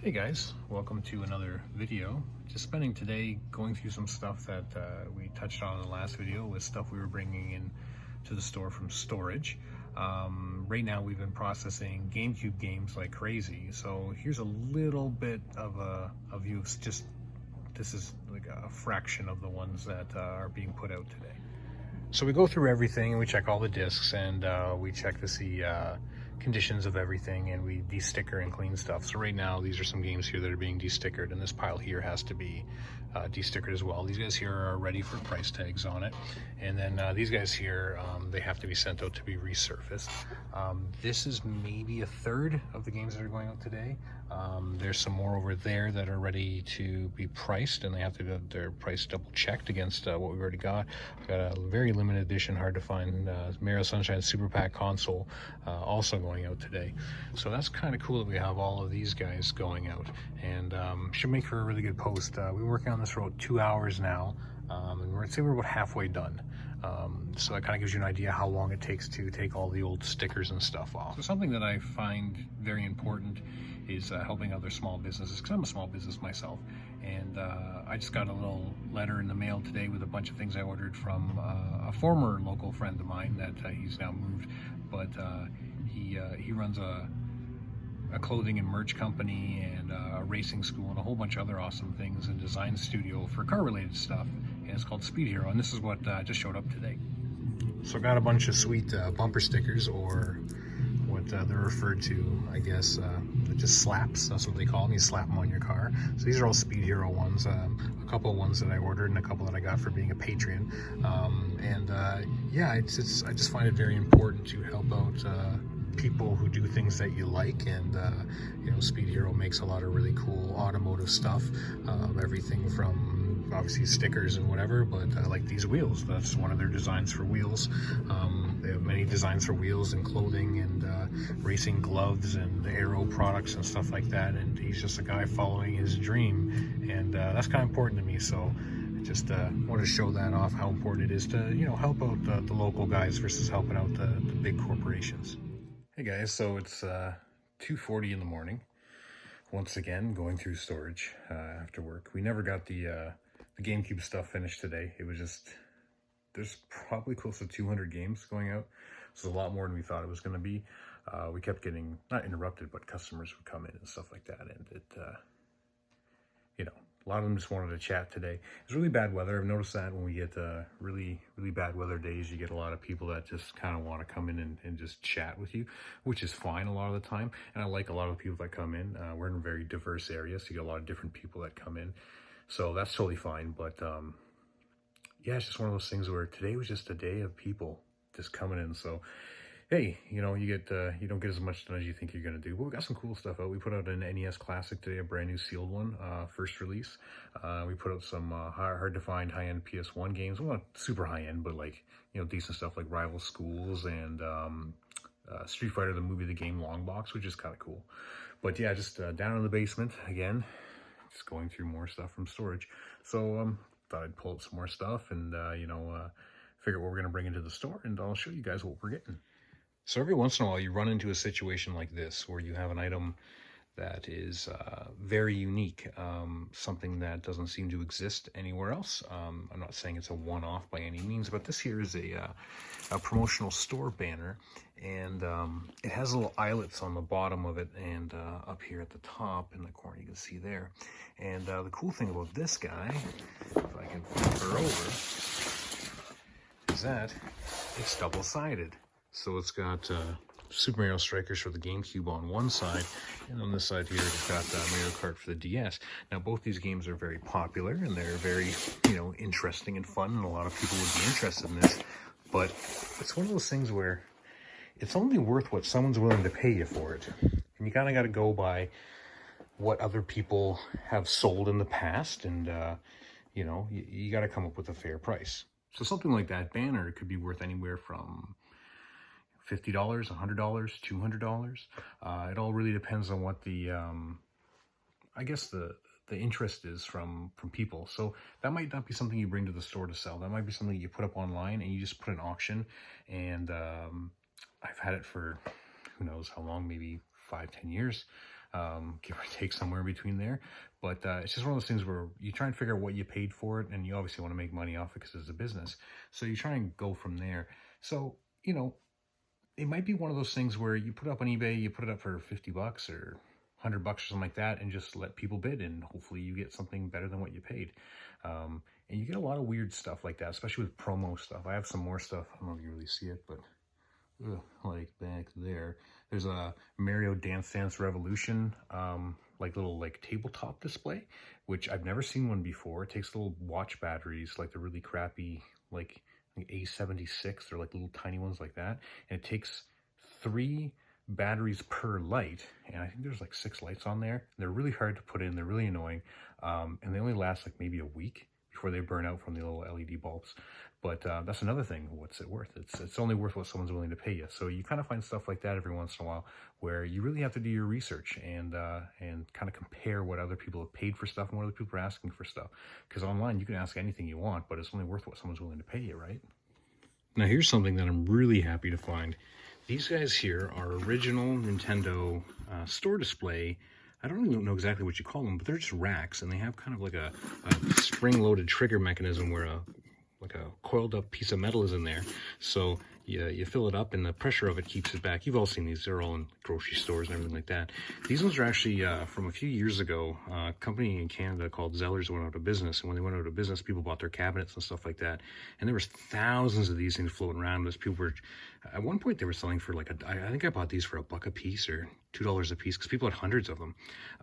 Hey guys, welcome to another video. Just spending today going through some stuff that we touched on in the last video with stuff we were bringing in to the store from storage. Right now we've been processing GameCube games like crazy, so here's a little bit of a view of just, this is like a fraction of the ones that are being put out today. So we go through everything and we check all the discs and we check to see conditions of everything, and we de-sticker and clean stuff. So right now these are some games here that are being de-stickered, and this pile here has to be de-stickered as well. These guys here are ready for price tags on it, and then these guys here, they have to be sent out to be resurfaced. This is maybe a third of the games that are going out today. There's some more over there that are ready to be priced, and they have to get their price double checked against what we've already got. I've got a very limited edition, hard to find Mario Sunshine Super Pack console also going out today. So that's kind of cool that we have all of these guys going out, and should make for a really good post. We've been working on this for about 2 hours now, and I'd say we're about halfway done. So that kind of gives you an idea how long it takes to take all the old stickers and stuff off. So something that I find very important is helping other small businesses, because I'm a small business myself, and I just got a little letter in the mail today with a bunch of things I ordered from a former local friend of mine that he's now moved, but he runs a clothing and merch company and a racing school and a whole bunch of other awesome things, and design studio for car related stuff, and it's called Speed Hero, and this is what just showed up today. So I got a bunch of sweet bumper stickers, or what they're referred to, I guess, just slaps. That's what they call them. You slap them on your car. So these are all Speed Hero ones. A couple of ones that I ordered and a couple that I got for being a Patreon. Yeah, I just find it very important to help out people who do things that you like, and you know, Speed Hero makes a lot of really cool automotive stuff, everything from obviously stickers and whatever, but I like these wheels. That's one of their designs for wheels. They have many designs for wheels and clothing and racing gloves and aero products and stuff like that, and he's just a guy following his dream, and that's kind of important to me. So I just want to show that off, how important it is to, you know, help out the local guys versus helping out the big corporations. Hey guys, so it's 2:40 in the morning. Once again, going through storage after work. We never got the GameCube stuff finished today. It was just, there's probably close to 200 games going out. So a lot more than we thought it was going to be. We kept getting, not interrupted, but customers would come in and stuff like that. And it, you know, a lot of them just wanted to chat today. It's really bad weather. I've noticed that when we get really bad weather days, you get a lot of people that just kind of want to come in and just chat with you, which is fine a lot of the time. And I like a lot of the people that come in. We're in a very diverse area, so you get a lot of different people that come in. So that's totally fine. But yeah, it's just one of those things where today was just a day of people just coming in. So hey, you know, you don't get as much done as you think you're going to do. But we got some cool stuff out. We put out an NES Classic today, a brand new sealed one, first release. We put out some hard to find high-end PS1 games. Well, not super high-end, but like, you know, decent stuff like Rival Schools and Street Fighter, the movie, the game long box, which is kind of cool. But yeah, just down in the basement again, just going through more stuff from storage. So thought I'd pull up some more stuff and, you know, figure out what we're going to bring into the store, and I'll show you guys what we're getting. So every once in a while you run into a situation like this where you have an item that is very unique, something that doesn't seem to exist anywhere else. I'm not saying it's a one-off by any means, but this here is a promotional store banner, and it has little eyelets on the bottom of it, and up here at the top in the corner you can see there. And the cool thing about this guy, if I can flip her over, is that it's double-sided. So it's got Super Mario Strikers for the GameCube on one side, and on this side here it's got Mario Kart for the DS. Now both these games are very popular, and they're very, you know, interesting and fun, and a lot of people would be interested in this. But it's one of those things where it's only worth what someone's willing to pay you for it. And you kind of got to go by what other people have sold in the past, and you know, you got to come up with a fair price. So something like that banner could be worth anywhere from $50, $100, $200. It all really depends on what the, I guess the interest is from people. So that might not be something you bring to the store to sell. That might be something you put up online and you just put an auction. And I've had it for who knows how long, maybe 5-10 years. give or take somewhere in between there. But it's just one of those things where you try and figure out what you paid for it, and you obviously want to make money off it because it's a business. So you try and go from there. So, you know, it might be one of those things where you put it up on eBay, you put it up for 50 bucks or 100 bucks or something like that, and just let people bid, and hopefully you get something better than what you paid. And you get a lot of weird stuff like that, especially with promo stuff. I have some more stuff. I don't know if you really see it, but like back there, there's a Mario Dance Dance Revolution, like little like tabletop display, which I've never seen one before. It takes little watch batteries, like the really crappy, like A76. They're like little tiny ones like that, and it takes 3 batteries per light, and I think there's like 6 lights on there. They're really hard to put in. They're really annoying, and they only last like maybe a week before they burn out from the little LED bulbs. But that's another thing. What's it worth? It's only worth what someone's willing to pay you. So you kind of find stuff like that every once in a while, where you really have to do your research and kind of compare what other people have paid for stuff and what other people are asking for stuff. Because online you can ask anything you want, but it's only worth what someone's willing to pay you, right? Now here's something that I'm really happy to find. These guys here are original Nintendo store display. I don't even know exactly what you call them, but they're just racks, and they have kind of like a spring-loaded trigger mechanism where like a coiled up piece of metal is in there. So you fill it up, and the pressure of it keeps it back. You've all seen these. They're all in grocery stores and everything like that. These ones are actually from a few years ago. A company in Canada called Zellers went out of business, and when they went out of business, people bought their cabinets and stuff like that. And there was thousands of these things floating around. As people were, at one point, they were selling for like I think I bought these for $1 a piece or $2 a piece, because people had hundreds of them.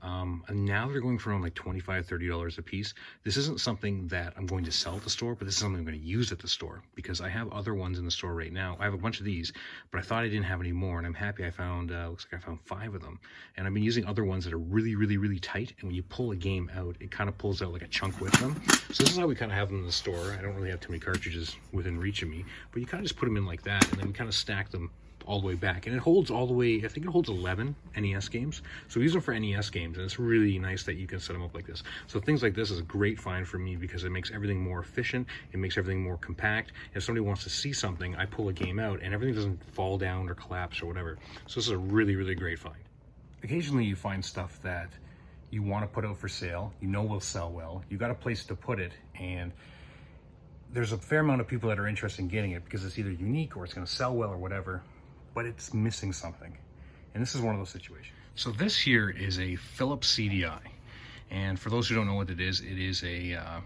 And now they're going for around like $25, $30 a piece. This isn't something that I'm going to sell at the store, but this is something I'm going to use at the store, because I have other ones in the store right now. I have a bunch of these, but I thought I didn't have any more, and I'm happy I found, looks like I found 5 of them. And I've been using other ones that are really, really, really tight, and when you pull a game out, it kind of pulls out like a chunk with them. So this is how we kind of have them in the store. I don't really have too many cartridges within reach of me, but you kind of just put them in like that, and then we kind of stack them all the way back, and it holds all the way, I think it holds 11 NES games. So these are for NES games, and it's really nice that you can set them up like this. So things like this is a great find for me, because it makes everything more efficient, it makes everything more compact. If somebody wants to see something, I pull a game out and everything doesn't fall down or collapse or whatever. So this is a really, really great find. Occasionally you find stuff that you want to put out for sale, you know will sell well, you got a place to put it, and there's a fair amount of people that are interested in getting it because it's either unique or it's going to sell well or whatever, but it's missing something. And this is one of those situations. So this here is a Philips CDI. And for those who don't know what it is a,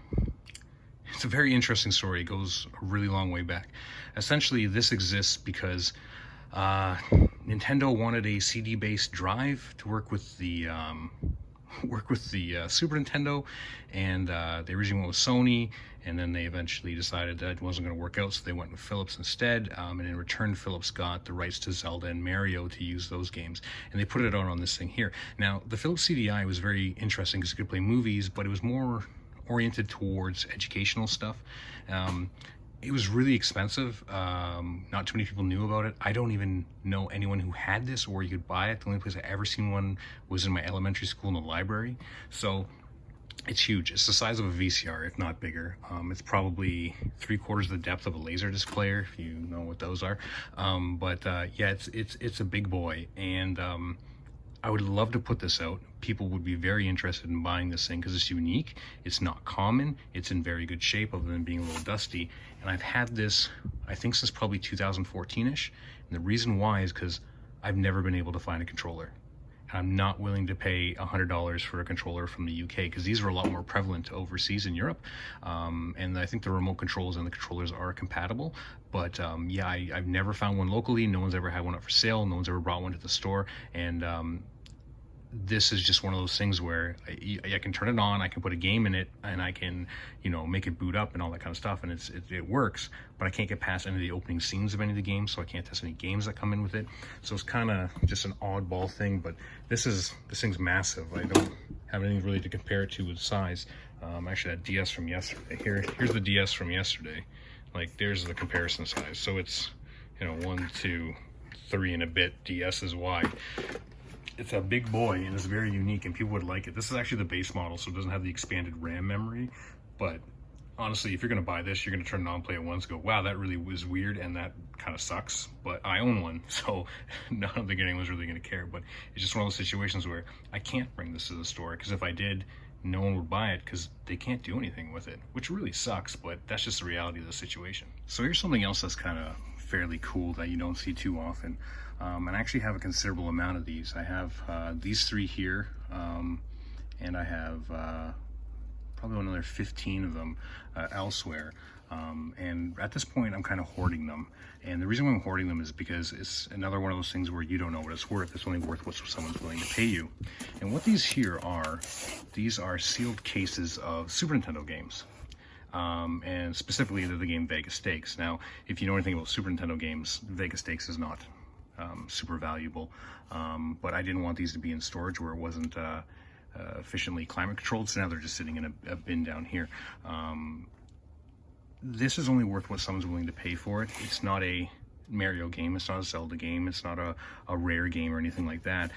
it's a very interesting story. It goes a really long way back. Essentially, this exists because Nintendo wanted a CD-based drive to work with the Super Nintendo, and they originally went with Sony, and then they eventually decided that it wasn't going to work out, so they went with Philips instead. And in return, Philips got the rights to Zelda and Mario to use those games, and they put it out on this thing here. Now, the Philips CDI was very interesting because it could play movies, but it was more oriented towards educational stuff. It was really expensive. Not too many people knew about it. I don't even know anyone who had this or where you could buy it. The only place I ever seen one was in my elementary school in the library. So it's huge. It's the size of a VCR, if not bigger. It's probably 3/4 of the depth of a Laserdisc player, if you know what those are. Yeah, it's a big boy, and I would love to put this out. People would be very interested in buying this thing because it's unique. It's not common. It's in very good shape, other than being a little dusty. And I've had this, I think, since probably 2014-ish. And the reason why is because I've never been able to find a controller. And I'm not willing to pay $100 for a controller from the UK, because these are a lot more prevalent overseas in Europe. And I think the remote controls and the controllers are compatible. But yeah, I've never found one locally. No one's ever had one up for sale. No one's ever brought one to the store. And this is just one of those things where I can turn it on, I can put a game in it, and I can, you know, make it boot up and all that kind of stuff, and it works, but I can't get past any of the opening scenes of any of the games, so I can't test any games that come in with it. So it's kind of just an oddball thing, but this thing's massive. I don't have anything really to compare it to with size. Actually, that DS from yesterday, here's the DS from yesterday. Like, there's the comparison size. So it's, you know, 1, 2, 3 and a bit DS's wide. It's a big boy, and it's very unique, and people would like it. This is actually the base model, so it doesn't have the expanded RAM memory, but honestly, if you're going to buy this, you're going to turn it on, play it once, go, wow, that really was weird, and that kind of sucks. But I own one, so I don't think anyone's really going to care. But it's just one of those situations where I can't bring this to the store, because if I did, no one would buy it because they can't do anything with it, which really sucks, but that's just the reality of the situation. So here's something else that's kind of fairly cool that you don't see too often. And I actually have a considerable amount of these. I have these 3 here, and I have probably another 15 of them elsewhere. And at this point, I'm kind of hoarding them. And the reason why I'm hoarding them is because it's another one of those things where you don't know what it's worth. It's only worth what someone's willing to pay you. And what these here are, these are sealed cases of Super Nintendo games. And specifically, they're the game Vegas Stakes. Now, if you know anything about Super Nintendo games, Vegas Stakes is not super valuable. But I didn't want these to be in storage where it wasn't efficiently climate controlled, so now they're just sitting in a bin down here. This is only worth what someone's willing to pay for it. It's not a Mario game, it's not a Zelda game, it's not a rare game or anything like that.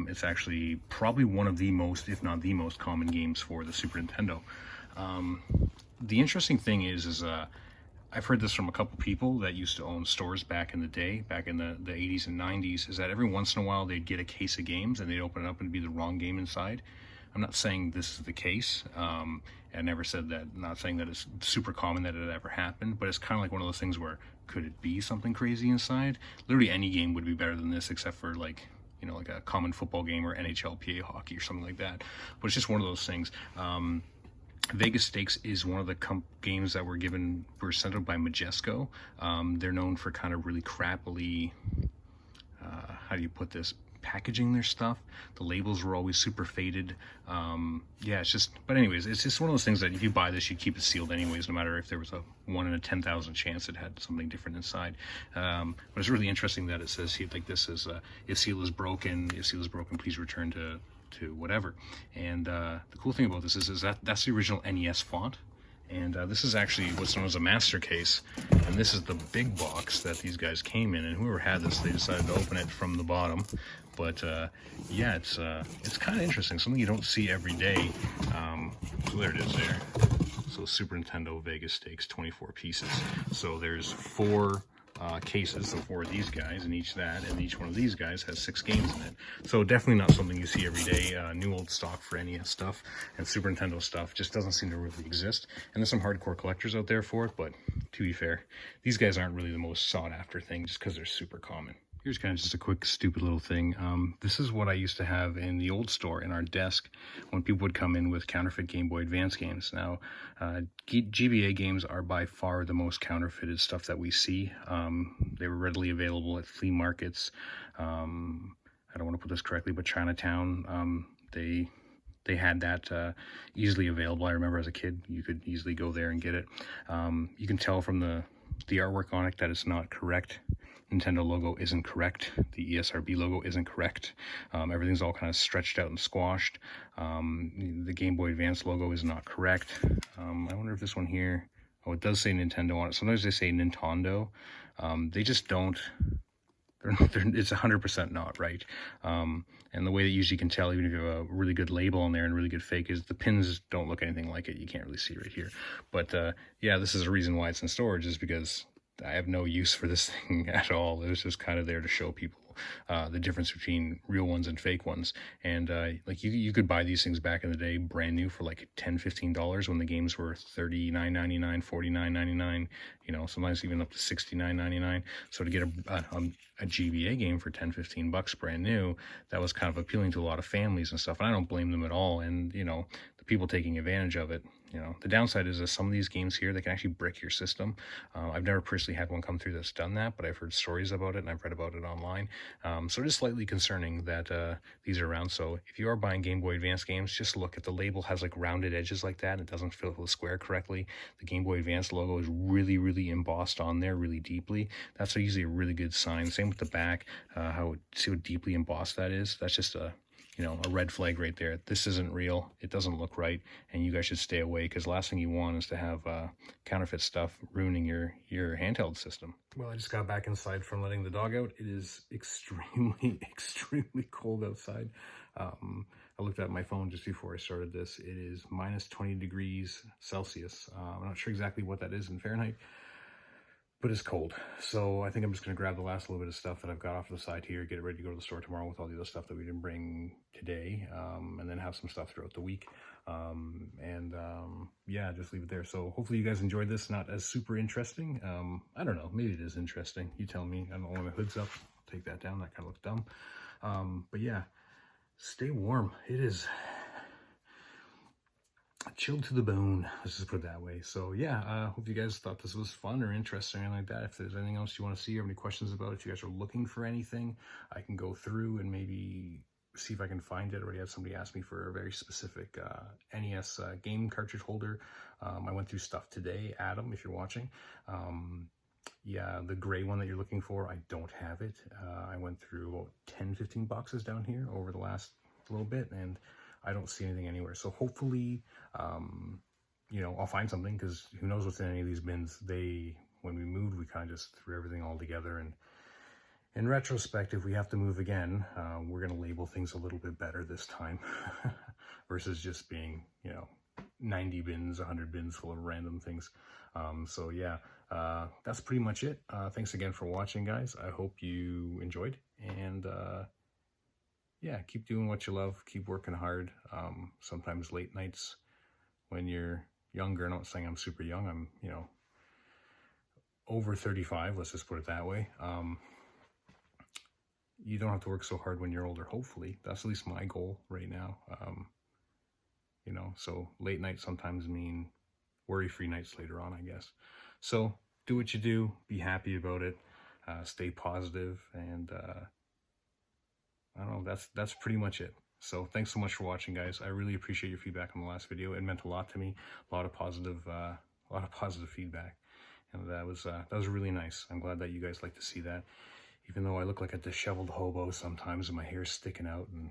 It's actually probably one of the most, if not the most common games for the Super Nintendo. The interesting thing is I've heard this from a couple people that used to own stores back in the day, back in the 80s and 90s, is that every once in a while they'd get a case of games and they'd open it up and it'd be the wrong game inside. I'm not saying this is the case. I never said that, not saying that it's super common that it ever happened, but it's kind of like one of those things where, could it be something crazy inside? Literally any game would be better than this, except for like, you know, like a common football game or NHLPA hockey or something like that. But it's just one of those things. Vegas Stakes is one of the games that were sent out by Majesco. They're known for kind of really crappily, how do you put this, packaging their stuff. The labels were always super faded. Yeah, it's just, but anyways, it's just one of those things that if you buy this, you keep it sealed anyways, no matter if there was a 1 in a 10,000 chance it had something different inside. But it's really interesting that it says here, like this is, if seal is broken, please return to whatever. And the cool thing about this is that's the original NES font. And this is actually what's known as a master case, and this is the big box that these guys came in, and whoever had this, they decided to open it from the bottom. But yeah, it's kind of interesting, something you don't see every day. So there it is there. So Super Nintendo Vegas Stakes, 24 pieces. So there's 4 cases, so 4 of these guys, and each one of these guys has 6 games in it. So definitely not something you see every day. New old stock for NES stuff and Super Nintendo stuff just doesn't seem to really exist. And there's some hardcore collectors out there for it, but to be fair, these guys aren't really the most sought after thing just because they're super common. Here's kind of just a quick stupid little thing. This is what I used to have in the old store in our desk when people would come in with counterfeit Game Boy Advance games. Now, GBA games are by far the most counterfeited stuff that we see. They were readily available at flea markets. I don't want to put this correctly, but Chinatown, they had that easily available. I remember as a kid, you could easily go there and get it. You can tell from the artwork on it that it's not correct. Nintendo logo isn't correct. The ESRB logo isn't correct. Everything's all kind of stretched out and squashed. The Game Boy Advance logo is not correct. I wonder if this one here, oh, it does say Nintendo on it. Sometimes they say Nintendo. They just don't, it's 100% not right. And the way that you usually can tell, even if you have a really good label on there and really good fake, is the pins don't look anything like it. You can't really see right here. But yeah, this is a reason why it's in storage, is because I have no use for this thing at all. It was just kind of there to show people the difference between real ones and fake ones. And like you could buy these things back in the day brand new for like $10-15 when the games were $39.99, $49.99, you know, sometimes even up to $69.99. So to get a GBA game for $10-15 brand new, that was kind of appealing to a lot of families and stuff, and I don't blame them at all. And you know, the people taking advantage of it, you know, the downside is that some of these games here, they can actually brick your system. I've never personally had one come through that's done that, but I've heard stories about it and I've read about it online. So it is slightly concerning that these are around. So if you are buying Game Boy Advance games, just look at the label. Has like rounded edges like that. It doesn't fill the square correctly. The Game Boy Advance logo is really, really embossed on there really deeply. That's usually a really good sign. Same with the back, see how deeply embossed that is. That's just a red flag right there. This isn't real. It doesn't look right, and you guys should stay away, because the last thing you want is to have counterfeit stuff ruining your handheld system. Well, I just got back inside from letting the dog out. It is extremely, extremely cold outside. I looked at my phone just before I started this. It is minus 20 degrees Celsius. I'm not sure exactly what that is in Fahrenheit, but it's cold. So I think I'm just going to grab the last little bit of stuff that I've got off to the side here, get it ready to go to the store tomorrow with all the other stuff that we didn't bring today, and then have some stuff throughout the week. Yeah, just leave it there. So hopefully you guys enjoyed this. Not as super interesting. I don't know, maybe it is interesting. You tell me. I don't know when my hood's up. I'll take that down. That kind of looks dumb. But yeah, stay warm. It is chilled to the bone, let's just put it that way. So yeah, hope you guys thought this was fun or interesting or anything like that. If there's anything else you want to see or any questions about it, if you guys are looking for anything, I can go through and maybe see if I can find it. I already had somebody ask me for a very specific NES game cartridge holder. I went through stuff today. Adam, if you're watching, yeah, the gray one that you're looking for, I don't have it. I went through about 10-15 boxes down here over the last little bit, and I don't see anything anywhere. So hopefully, you know, I'll find something, because who knows what's in any of these bins. When we moved, we kind of just threw everything all together. And in retrospect, if we have to move again, we're going to label things a little bit better this time versus just being, you know, 90 bins, 100 bins full of random things. So yeah, that's pretty much it. Thanks again for watching, guys. I hope you enjoyed, and yeah, keep doing what you love, keep working hard. Sometimes late nights when you're younger, I'm not saying I'm super young, I'm, you know, over 35, let's just put it that way. You don't have to work so hard when you're older, hopefully. That's at least my goal right now. You know, so late nights sometimes mean worry-free nights later on, I guess. So do what you do, be happy about it, stay positive, and I don't know, that's pretty much it. So thanks so much for watching, guys. I really appreciate your feedback on the last video. It meant a lot to me, a lot of positive feedback, and that was really nice. I'm glad that you guys like to see that, even though I look like a disheveled hobo sometimes and my hair's sticking out and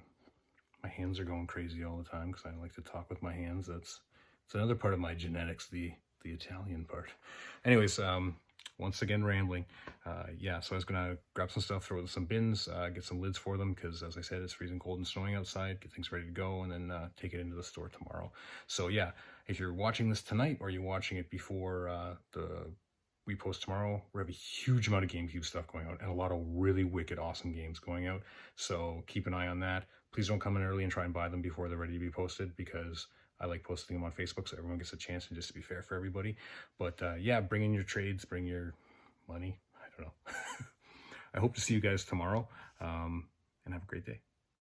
my hands are going crazy all the time because I like to talk with my hands. It's another part of my genetics, the Italian part. Anyways, once again rambling. Yeah, so I was gonna grab some stuff, throw it in some bins, get some lids for them, because as I said, it's freezing cold and snowing outside, get things ready to go, and then take it into the store tomorrow. So yeah, if you're watching this tonight or you're watching it before we post tomorrow, we have a huge amount of GameCube stuff going out and a lot of really wicked awesome games going out. So keep an eye on that. Please don't come in early and try and buy them before they're ready to be posted, because I like posting them on Facebook so everyone gets a chance, and just to be fair for everybody. But yeah, bring in your trades, bring your money. I don't know. I hope to see you guys tomorrow, and have a great day.